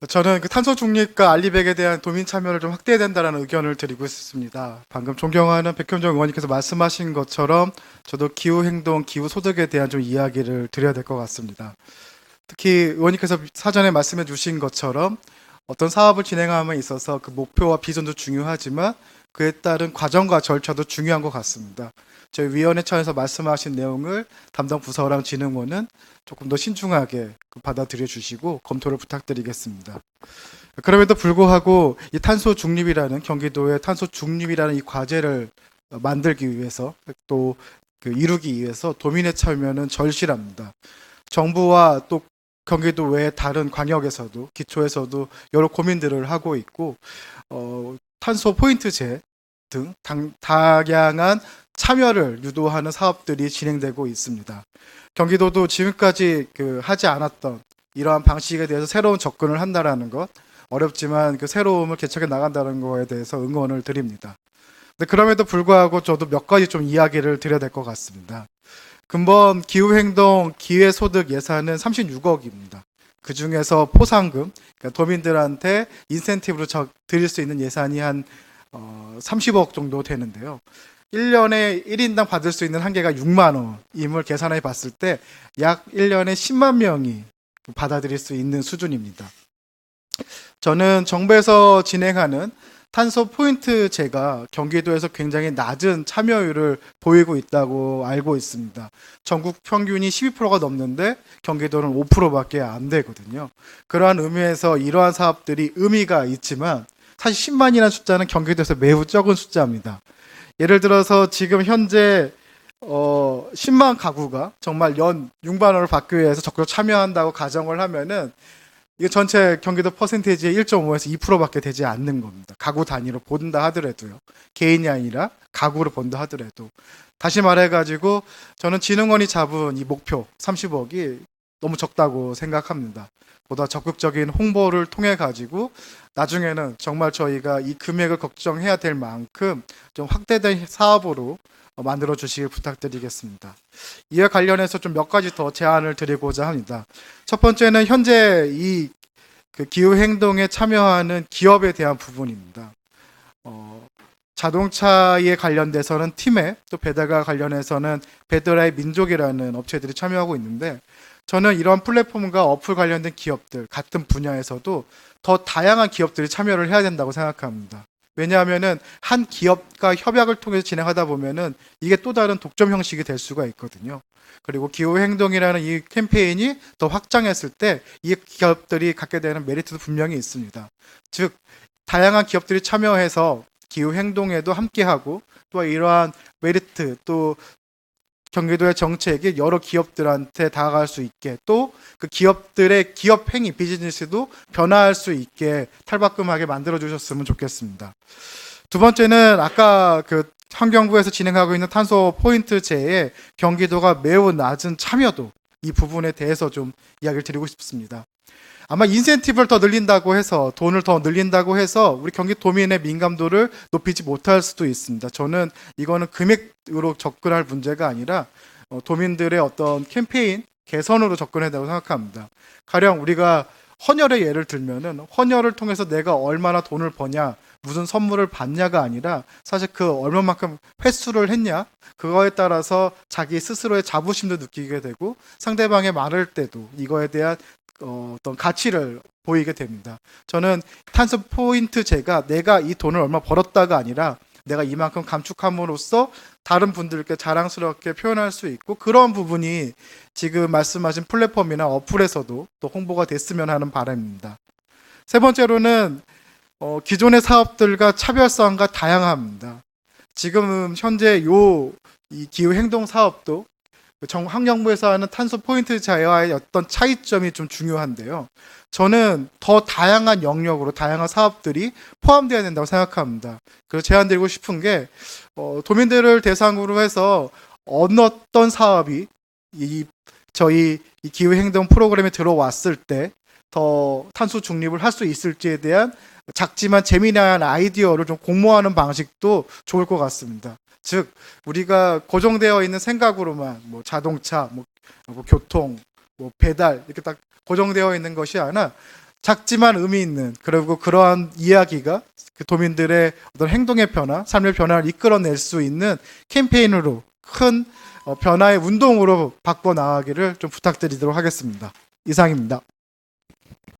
저는 그 탄소 중립과 알리백에 대한 도민 참여를 좀 확대해야 된다는 의견을 드리고 있습니다. 방금 존경하는 백현정 의원님께서 말씀하신 것처럼 저도 기후 행동, 기후 소득에 대한 좀 이야기를 드려야 될 것 같습니다. 특히 의원님께서 사전에 말씀해 주신 것처럼 어떤 사업을 진행함에 있어서 그 목표와 비전도 중요하지만 그에 따른 과정과 절차도 중요한 것 같습니다. 저희 위원회 차원에서 말씀하신 내용을 담당 부서랑 진흥원은 조금 더 신중하게 받아들여 주시고 검토를 부탁드리겠습니다. 그럼에도 불구하고 이 탄소 중립이라는 경기도의 탄소 중립이라는 이 과제를 만들기 위해서 또 그 이루기 위해서 도민의 참여는 절실합니다. 정부와 또 경기도 외 다른 광역에서도 기초에서도 여러 고민들을 하고 있고 탄소 포인트제 등 다양한 참여를 유도하는 사업들이 진행되고 있습니다. 경기도도 지금까지 하지 않았던 이러한 방식에 대해서 새로운 접근을 한다라는 것, 어렵지만 그 새로움을 개척해 나간다는 거에 대해서 응원을 드립니다. 근데 그럼에도 불구하고 저도 몇 가지 좀 이야기를 드려야 될 것 같습니다. 근본 기후행동 기회소득 예산은 36억입니다. 그 중에서 포상금, 그러니까 도민들한테 인센티브로 드릴 수 있는 예산이 한 30억 정도 되는데요. 1년에 1인당 받을 수 있는 한계가 6만 원임을 계산해 봤을 때 약 1년에 10만 명이 받아들일 수 있는 수준입니다. 저는 정부에서 진행하는 탄소 포인트제가 경기도에서 굉장히 낮은 참여율을 보이고 있다고 알고 있습니다. 전국 평균이 12%가 넘는데 경기도는 5%밖에 안 되거든요. 그러한 의미에서 이러한 사업들이 의미가 있지만 사실 10만이라는 숫자는 경기도에서 매우 적은 숫자입니다. 예를 들어서 지금 현재 10만 가구가 정말 연 6만 원을 받기 위해서 적극 참여한다고 가정을 하면은 이게 전체 경기도 퍼센테이지의 1.5에서 2%밖에 되지 않는 겁니다. 가구 단위로 본다 하더라도요. 개인이 아니라 가구로 본다 하더라도. 다시 말해가지고 저는 진흥원이 잡은 이 목표 30억이 너무 적다고 생각합니다. 보다 적극적인 홍보를 통해 가지고 나중에는 정말 저희가 이 금액을 걱정해야 될 만큼 좀 확대된 사업으로 만들어 주시길 부탁드리겠습니다. 이와 관련해서 좀 몇 가지 더 제안을 드리고자 합니다. 첫 번째는 현재 이 기후 행동에 참여하는 기업에 대한 부분입니다. 자동차에 관련돼서는 티맵, 또 배달과 관련해서는 배달의 민족이라는 업체들이 참여하고 있는데 저는 이러한 플랫폼과 어플 관련된 기업들 같은 분야에서도 더 다양한 기업들이 참여를 해야 된다고 생각합니다. 왜냐하면은 한 기업과 협약을 통해서 진행하다 보면은 이게 또 다른 독점 형식이 될 수가 있거든요. 그리고 기후 행동이라는 이 캠페인이 더 확장했을 때 이 기업들이 갖게 되는 메리트도 분명히 있습니다. 즉 다양한 기업들이 참여해서 기후 행동에도 함께하고 또 이러한 메리트 또 경기도의 정책이 여러 기업들한테 다가갈 수 있게 또 그 기업들의 기업 행위 비즈니스도 변화할 수 있게 탈바꿈하게 만들어 주셨으면 좋겠습니다. 두 번째는 아까 환경부에서 진행하고 있는 탄소 포인트제에 경기도가 매우 낮은 참여도 이 부분에 대해서 좀 이야기를 드리고 싶습니다. 아마 인센티브를 더 늘린다고 해서 돈을 더 늘린다고 해서 우리 경기도민의 민감도를 높이지 못할 수도 있습니다. 저는 이거는 금액으로 접근할 문제가 아니라 도민들의 어떤 캠페인 개선으로 접근해야 된다고 생각합니다. 가령 우리가 헌혈의 예를 들면은 헌혈을 통해서 내가 얼마나 돈을 버냐 무슨 선물을 받냐가 아니라 사실 그 얼마만큼 횟수를 했냐 그거에 따라서 자기 스스로의 자부심도 느끼게 되고 상대방의 말할 때도 이거에 대한 어떤 가치를 보이게 됩니다. 저는 탄소 포인트제가 내가 이 돈을 얼마 벌었다가 아니라 내가 이만큼 감축함으로써 다른 분들께 자랑스럽게 표현할 수 있고 그런 부분이 지금 말씀하신 플랫폼이나 어플에서도 또 홍보가 됐으면 하는 바람입니다. 세 번째로는 기존의 사업들과 차별성과 다양합니다. 지금 현재 이 기후 행동 사업도 환경부에서 하는 탄소 포인트 제어와의 어떤 차이점이 좀 중요한데요. 저는 더 다양한 영역으로 다양한 사업들이 포함되어야 된다고 생각합니다. 그래서 제안드리고 싶은 게 도민들을 대상으로 해서 어떤 사업이 저희 이 기후 행동 프로그램에 들어왔을 때 더 탄소 중립을 할 수 있을지에 대한 작지만 재미난 아이디어를 좀 공모하는 방식도 좋을 것 같습니다. 즉 우리가 고정되어 있는 생각으로만 뭐 자동차, 뭐 교통, 뭐 배달 이렇게 딱 고정되어 있는 것이 아니라 작지만 의미 있는, 그리고 그러한 이야기가 그 도민들의 어떤 행동의 변화, 삶의 변화를 이끌어낼 수 있는 캠페인으로 큰 변화의 운동으로 바꿔 나가기를 좀 부탁드리도록 하겠습니다. 이상입니다.